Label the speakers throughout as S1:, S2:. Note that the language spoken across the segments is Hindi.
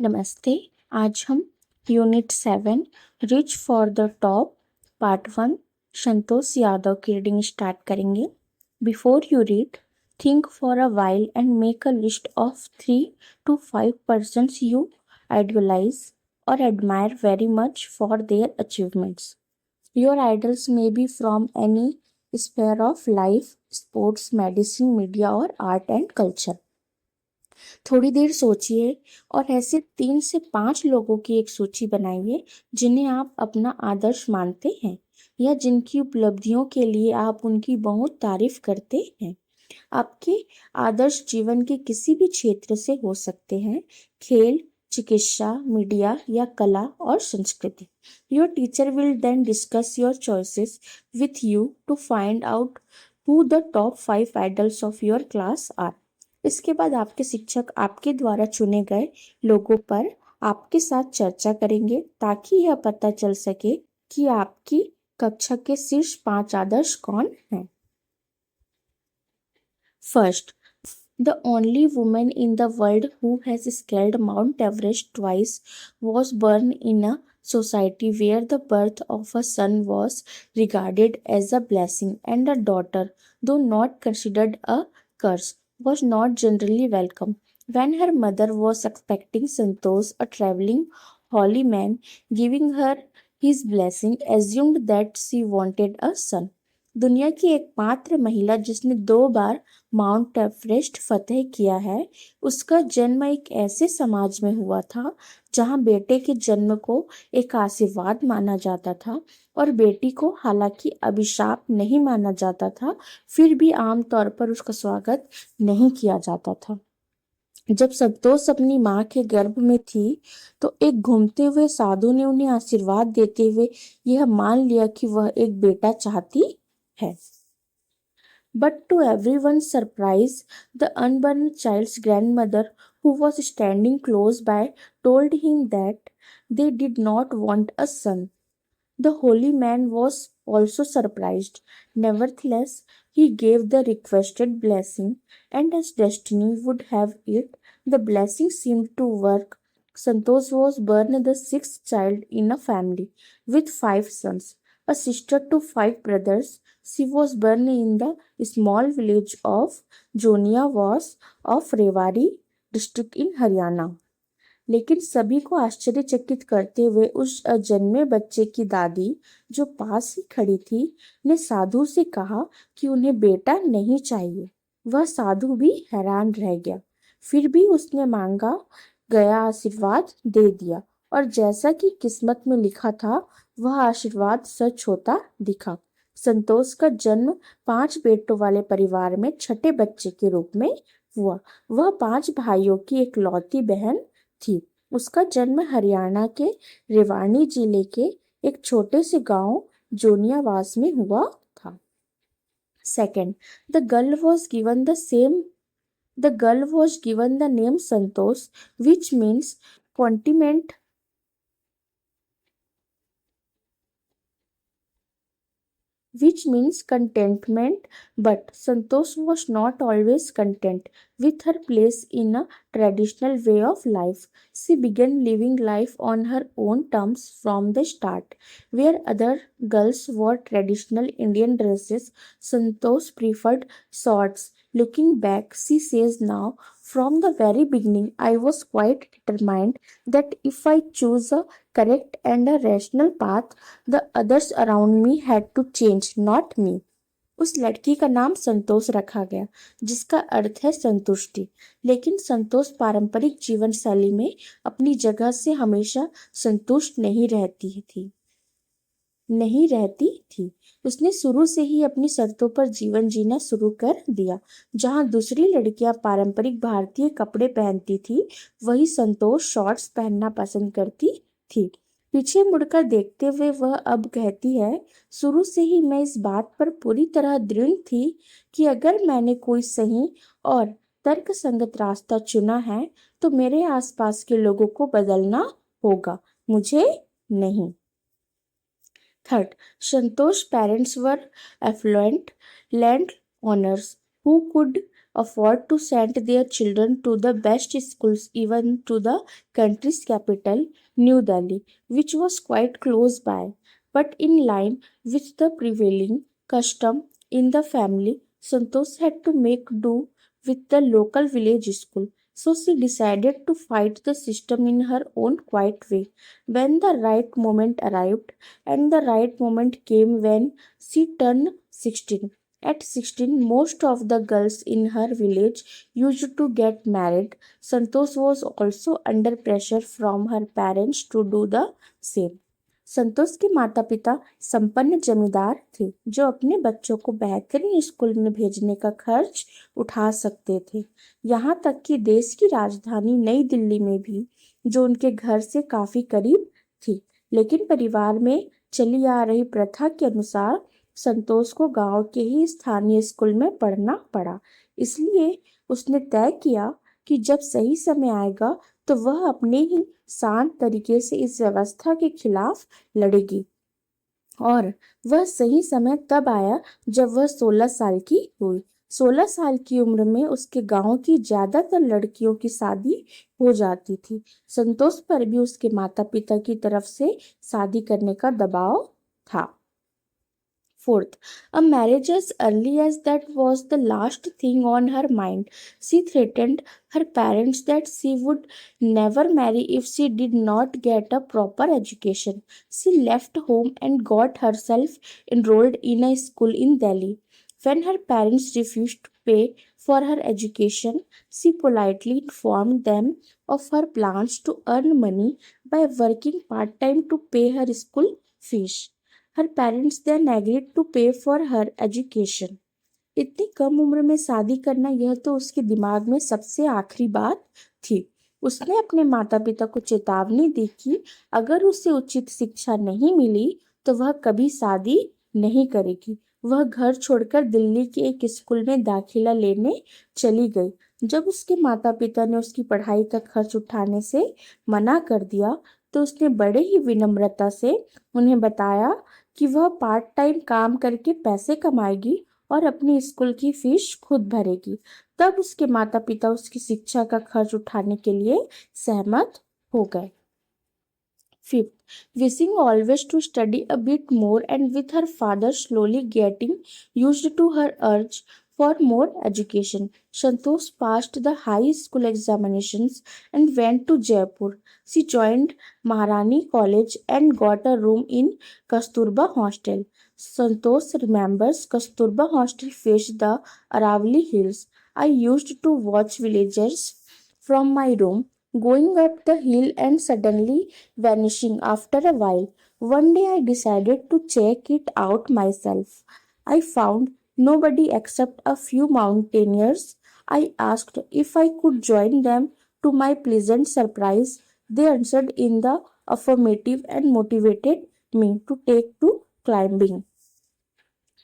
S1: नमस्ते। आज हम unit 7 rich for the top part 1 Santosh Yadav की रीडिंग स्टार्ट करेंगे। Before you read, think for a while and make a list of 3 to 5 persons you idolize or admire very much for their achievements. Your idols may be from any sphere of life, sports, medicine, media or art and culture. थोड़ी देर सोचिए और ऐसे 3 से 5 लोगों की एक सूची बनाइए जिन्हें आप अपना आदर्श मानते हैं या जिनकी उपलब्धियों के लिए आप उनकी बहुत तारीफ करते हैं। आपके आदर्श जीवन के किसी भी क्षेत्र से हो सकते हैं, खेल, चिकित्सा, मीडिया या कला और संस्कृति। Your teacher will then discuss your choices with you to find out who the top 5 idols of your class are. इसके बाद आपके शिक्षक आपके द्वारा चुने गए लोगों पर आपके साथ चर्चा करेंगे ताकि यह पता चल सके कि आपकी कक्षा के शीर्ष 5 आदर्श कौन हैं। First, the only woman in the world who has scaled Mount Everest twice was born in a society where the birth of a son was regarded as a blessing and a daughter, though not considered a curse, was not generally welcome. When her mother was expecting Santosh, a traveling holy man, giving her his blessing, assumed that she wanted a son. दुनिया की एकमात्र महिला जिसने 2 बार माउंट एवरेस्ट फतेह किया है, उसका जन्म एक ऐसे समाज में हुआ था जहां बेटे के जन्म को एक आशीर्वाद माना जाता था और बेटी को हालांकि अभिशाप नहीं माना जाता था, फिर भी आमतौर पर उसका स्वागत नहीं किया जाता था। जब संतोष अपनी माँ के गर्भ में थी तो एक घूमते हुए साधु ने उन्हें आशीर्वाद देते हुए यह मान लिया कि वह एक बेटा चाहती है। But to everyone's surprise, the unborn child's grandmother, who was standing close by, told him that they did not want a son. The holy man was also surprised. Nevertheless, he gave the requested blessing, and as destiny would have it, the blessing seemed to work. Santosh was born the sixth child in a family with 5 sons, a sister to 5 brothers. She was born in the small village of Joniawas of Rewari district in Haryana. लेकिन सभी को आश्चर्यचकित करते हुए उस अजन्मे बच्चे की दादी, जो पास ही खड़ी थी, ने साधु से कहा कि उन्हें बेटा नहीं चाहिए। वह साधु भी हैरान रह गया, फिर भी उसने मांगा गया आशीर्वाद दे दिया और जैसा कि किस्मत में लिखा था वह आशीर्वाद सच होता दिखा। संतोष का जन्म 5 बेटों वाले परिवार में छठे बच्चे के रूप में हुआ। वह 5 भाइयों की इकलौती बहन थी। उसका जन्म हरियाणा के रेवाड़ी जिले के एक छोटे से गांव जोनियावास में हुआ था। Second, the girl was given the name Santosh, which means contentment. But Santosh was not always content with her place in a traditional way of life. She began living life on her own terms from the start. Where other girls wore traditional Indian dresses, Santosh preferred shorts. Looking back, she says now, from the very beginning, I was quite determined that if I choose a correct and a rational path, the others around me had to change, not me. उस लड़की का नाम संतोष रखा गया, जिसका अर्थ है संतुष्टि। लेकिन संतोष पारंपरिक जीवन शैली में अपनी जगह से हमेशा संतुष्ट नहीं रहती थी। उसने शुरू से ही अपनी शर्तों पर जीवन जीना शुरू कर दिया। जहां दूसरी लड़कियां पारंपरिक भारतीय कपड़े पहनती थी, वही संतोष शॉर्ट्स पहनना पसंद करती थी। पीछे मुड़कर देखते हुए वह अब कहती है, शुरू से ही मैं इस बात पर पूरी तरह दृढ़ थी कि अगर मैंने कोई सही और तर्कसंगत रास्ता चुना है तो मेरे आसपास के लोगों को बदलना होगा, मुझे नहीं। Third, Santosh's parents were affluent landowners who could afford to send their children to the best schools, even to the country's capital, New Delhi, which was quite close by. But in line with the prevailing custom in the family, Santosh had to make do with the local village school. So she decided to fight the system in her own quiet way. When the right moment arrived, and the right moment came when she turned 16. At 16, most of the girls in her village used to get married. Santosh was also under pressure from her parents to do the same. संतोष के माता पिता संपन्न जमींदार थे जो अपने बच्चों को बेहतरीन स्कूल में भेजने का खर्च उठा सकते थे। यहाँ तक कि देश की राजधानी नई दिल्ली में भी, जो उनके घर से काफी करीब थी, लेकिन परिवार में चली आ रही प्रथा के अनुसार संतोष को गांव के ही स्थानीय स्कूल में पढ़ना पड़ा। इसलिए उसने तय किया कि जब सही समय आएगा तो वह अपने ही शांत तरीके से इस व्यवस्था के खिलाफ लड़ेगी। और वह सही समय तब आया जब वह 16 साल की हुई। 16 साल की उम्र में उसके गांव की ज्यादातर लड़कियों की शादी हो जाती थी। संतोष पर भी उसके माता पिता की तरफ से शादी करने का दबाव था। Fourth, a marriage as early as that was the last thing on her mind. She threatened her parents that she would never marry if she did not get a proper education. She left home and got herself enrolled in a school in Delhi. When her parents refused to pay for her education, she politely informed them of her plans to earn money by working part time to pay her school fees. Her parents then agreed to pay for her education. इतनी कम उम्र में शादी करना यह तो उसके दिमाग में सबसे आखिरी बात थी। उसने अपने माता पिता को चेतावनी दी कि अगर उसे उचित शिक्षा नहीं मिली तो वह कभी शादी नहीं करेगी। वह घर छोड़कर दिल्ली के एक स्कूल में दाखिला लेने चली गई। जब उसके माता पिता ने उसकी पढ़ाई का खर्च उठाने से मना कर दिया तो उसने बड़े ही विनम्रता से उन्हें बताया कि वह पार्ट टाइम काम करके पैसे कमाएगी और अपनी स्कूल की फीस खुद भरेगी। तब उसके माता पिता उसकी शिक्षा का खर्च उठाने के लिए सहमत हो गए। Fifth, wishing always to study a bit more and with her father slowly getting used to her urge for more education, Santosh passed the high school examinations and went to Jaipur. She joined Maharani College and got a room in Kasturba Hostel. Santosh remembers Kasturba Hostel faced the Aravali Hills. I used to watch villagers from my room going up the hill and suddenly vanishing after a while. One day I decided to check it out myself. I found nobody except a few mountaineers. I asked if I could join them. To my pleasant surprise, they answered in the affirmative and motivated me to take to climbing.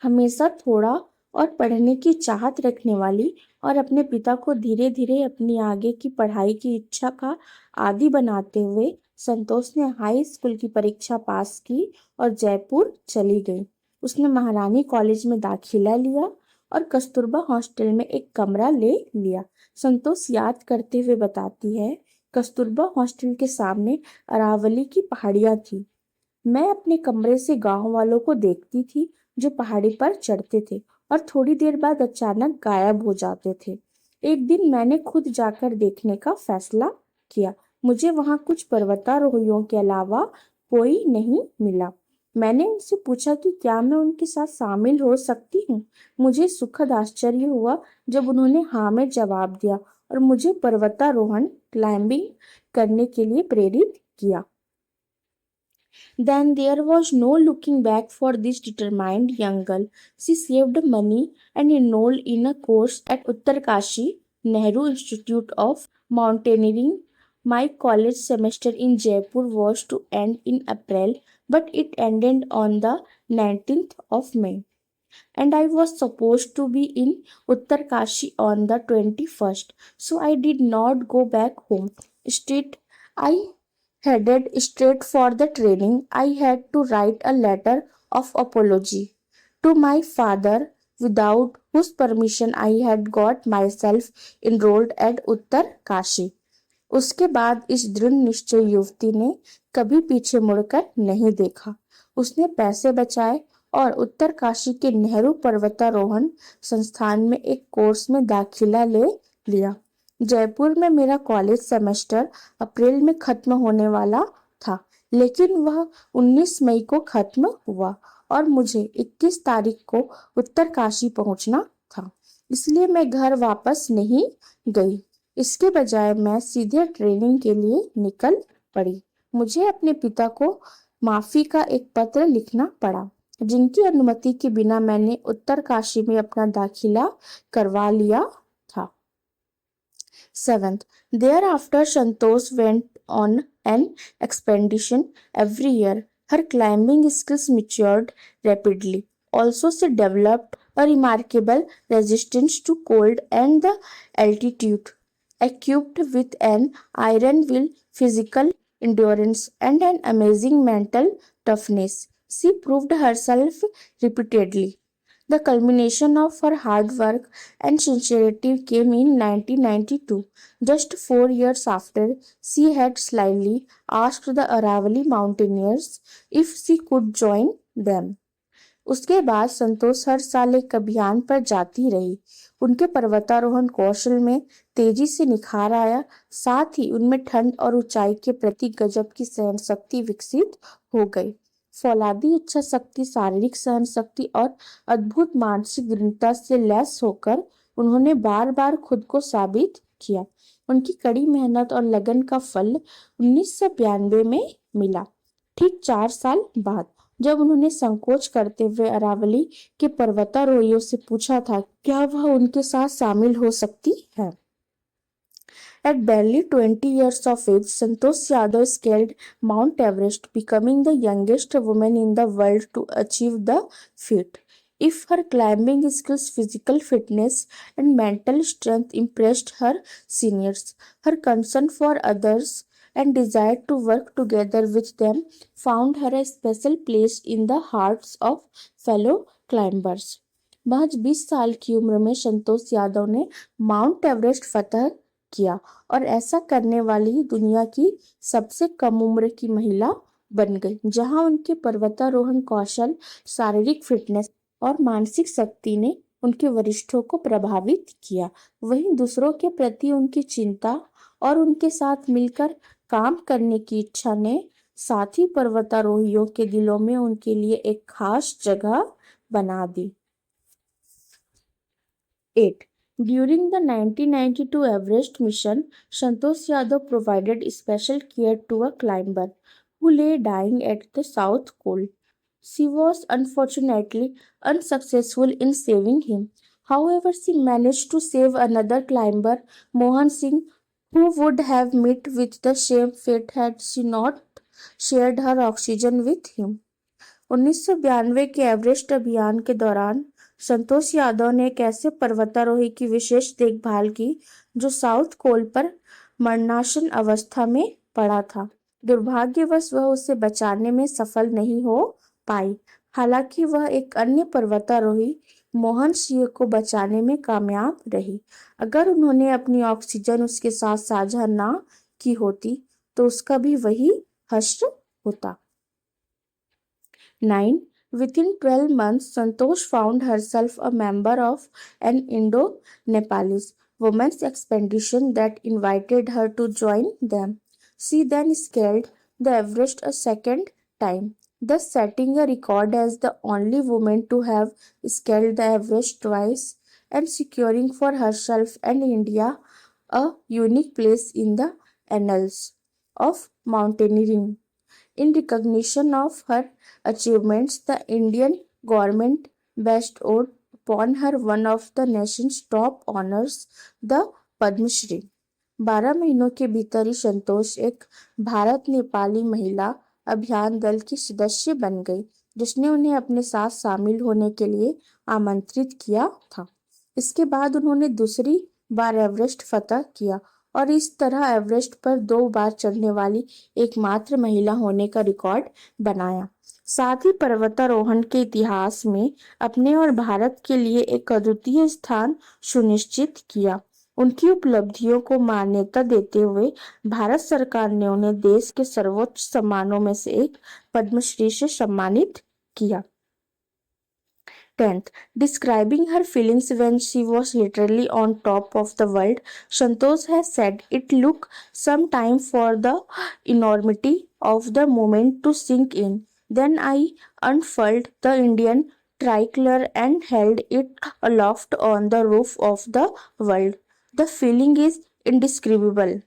S1: हमेशा थोड़ा और पढ़ने की चाहत रखने वाली और अपने पिता को धीरे धीरे अपनी आगे की पढ़ाई की इच्छा का आदी बनाते हुए संतोष ने हाई स्कूल की परीक्षा पास की और जयपुर चली गई। उसने महारानी कॉलेज में दाखिला लिया और कस्तूरबा हॉस्टल में एक कमरा ले लिया। संतोष याद करते हुए बताती है, कस्तूरबा हॉस्टल के सामने अरावली की पहाड़ियां थी। मैं अपने कमरे से गांव वालों को देखती थी जो पहाड़ी पर चढ़ते थे और थोड़ी देर बाद अचानक गायब हो जाते थे। एक दिन मैंने खुद जाकर देखने का फैसला किया। मुझे वहां कुछ पर्वतारोहियों के अलावा कोई नहीं मिला। मैंने उनसे पूछा कि क्या मैं उनके साथ शामिल हो सकती हूँ। मुझे सुखद आश्चर्य हुआ जब उन्होंने हाँ में जवाब दिया और मुझे पर्वतारोहण क्लाइंबिंग करने के लिए प्रेरित किया। Then there was no looking back for this determined young girl. She saved money and enrolled in a course at Uttarkashi Nehru Institute of Mountaineering. My college semester in Jaipur was to end in April, but it ended on the 19th of May. And I was supposed to be in Uttarkashi on the 21st, so I did not go back home. Instead, I headed straight for the training. I had to write a letter of apology to my father, without whose permission I had got myself enrolled at उत्तर काशी। उसके बाद इस दृढ़ निश्चय युवती ने कभी पीछे मुड़कर नहीं देखा। उसने पैसे बचाए और उत्तरकाशी के नेहरू पर्वतारोहण संस्थान में एक कोर्स में दाखिला ले लिया। जयपुर में मेरा कॉलेज सेमेस्टर अप्रैल में खत्म होने वाला था, लेकिन वह 19 मई को खत्म हुआ और मुझे 21 तारीख को उत्तरकाशी पहुंचना था। इसलिए मैं घर वापस नहीं गई। इसके बजाय मैं सीधे ट्रेनिंग के लिए निकल पड़ी। मुझे अपने पिता को माफी का एक पत्र लिखना पड़ा, जिनकी अनुमति के बिना मैंने उत्तरकाशी में अपना दाखिला करवा लिया था। 7th, thereafter Santosh went on an expedition every year. Her climbing skills matured rapidly. Also, she developed a remarkable resistance to cold and the altitude. Equipped with an iron will, physical endurance, and an amazing mental toughness, she proved herself repeatedly. The culmination of her hard work and sincerity came in 1992, just 4 years after she had slyly asked the Aravali mountaineers if she could join them. उसके बाद संतोष हर साल एक अभियान पर जाती रही। उनके पर्वतारोहण कौशल में तेजी से निखार आया, साथ ही उनमें ठंड और ऊंचाई के प्रति गजब की सहन शक्ति विकसित हो गई। फौलादी इच्छा शक्ति, शारीरिक सहन शक्ति और अद्भुत मानसिक दृढ़ता से लैस होकर उन्होंने बार बार खुद को साबित किया। उनकी कड़ी मेहनत और लगन का फल 1992 में मिला, ठीक 4 साल बाद, जब उन्होंने संकोच करते हुए अरावली के पर्वतारोहियों से पूछा था क्या वह उनके साथ शामिल हो सकती है। At barely 20 years of age, Santosh Yadav scaled Mount Everest, becoming the youngest woman in the world to achieve the feat. If her climbing skills, physical fitness, and mental strength impressed her seniors, her concern for others and desire to work together with them found her a special place in the hearts of fellow climbers. महज 20 साल की उम्र में संतोष यादव ने माउंट एवरेस्ट फतह किया और ऐसा करने वाली दुनिया की सबसे कम उम्र की महिला बन गई। जहां उनके पर्वतारोहण कौशल, शारीरिक फिटनेस और मानसिक शक्ति ने उनके वरिष्ठों को प्रभावित किया, वहीं दूसरों के प्रति उनकी चिंता और उनके साथ मिलकर काम करने की इच्छा ने साथी पर्वतारोहियों के दिलों में उनके लिए एक खास जगह बना दी। 8. During the 1992 Everest mission, Santosh Yadav provided special care to a climber who lay dying at the South Pole. She was unfortunately unsuccessful in saving him. However, she managed to save another climber, Mohan Singh, who would have met with the same fate had she not shared her oxygen with him. 1992 के एवरेस्ट अभियान के दौरान संतोष यादव ने एक ऐसे पर्वतारोही की विशेष देखभाल की जो साउथ पोल पर मरणासन अवस्था में पड़ा था। दुर्भाग्यवश वह उसे बचाने में सफल नहीं हो पाई, हालांकि वह एक अन्य पर्वतारोही मोहन सिंह को बचाने में कामयाब रही। अगर उन्होंने अपनी ऑक्सीजन उसके साथ साझा ना की होती तो उसका भी वही हश्र होता। 9. Within 12 months, Santosh found herself a member of an Indo-Nepalese women's expedition that invited her to join them. She then scaled the Everest a second time, thus setting a record as the only woman to have scaled the Everest twice and securing for herself and India a unique place in the annals of mountaineering. In recognition of her achievements, the Indian government bestowed upon her one of the nation's top honors, the Padma Shri. 12 महीनों के भीतर ही संतोष एक भारत नेपाली महिला अभियान दल की सदस्य बन गई, जिसने उन्हें अपने साथ शामिल होने के लिए आमंत्रित किया था। इसके बाद उन्होंने दूसरी बार एवरेस्ट फतह किया और इस तरह एवरेस्ट पर 2 बार चढ़ने वाली एकमात्र महिला होने का रिकॉर्ड बनाया। साथ ही पर्वतारोहण के इतिहास में अपने और भारत के लिए एक अद्वितीय स्थान सुनिश्चित किया। उनकी उपलब्धियों को मान्यता देते हुए भारत सरकार ने उन्हें देश के सर्वोच्च सम्मानों में से एक पद्मश्री से सम्मानित किया। 10th. Describing her feelings when she was literally on top of the world, Santosh has said it took some time for the enormity of the moment to sink in. Then I unfurled the Indian tricolor and held it aloft on the roof of the world. The feeling is indescribable.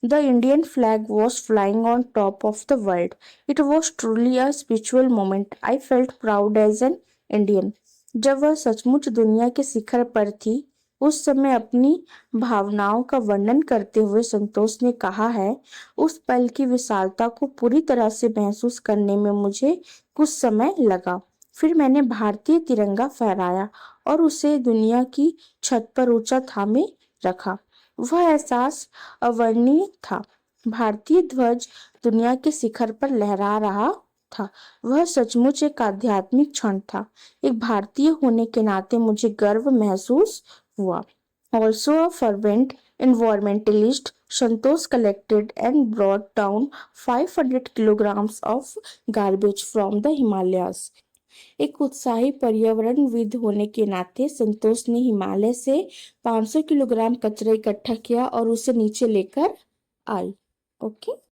S1: The Indian flag was flying on top of the world. It was truly a spiritual moment. I felt proud as an Indian. जब वह सचमुच दुनिया के शिखर पर थी, उस समय अपनी भावनाओं का वर्णन करते हुए संतोष ने कहा है, उस पल की विशालता को पूरी तरह से महसूस करने में मुझे कुछ समय लगा। फिर मैंने भारतीय तिरंगा फहराया और उसे दुनिया की छत पर ऊंचा थामे रखा। वह एहसास अवर्णनीय था। भारतीय ध्वज दुनिया के शिखर पर लहरा रहा था। वह सचमुच एक आध्यात्मिक क्षण था। एक भारतीय होने के नाते मुझे गर्व महसूस हुआ। Also a fervent environmentalist, Santosh collected and brought down 500 kilograms of garbage from the Himalayas. एक उत्साही पर्यावरणविद होने के नाते संतोष ने हिमालय से 500 किलोग्राम कचरा इकट्ठा किया और उसे नीचे लेकर आई। ओके।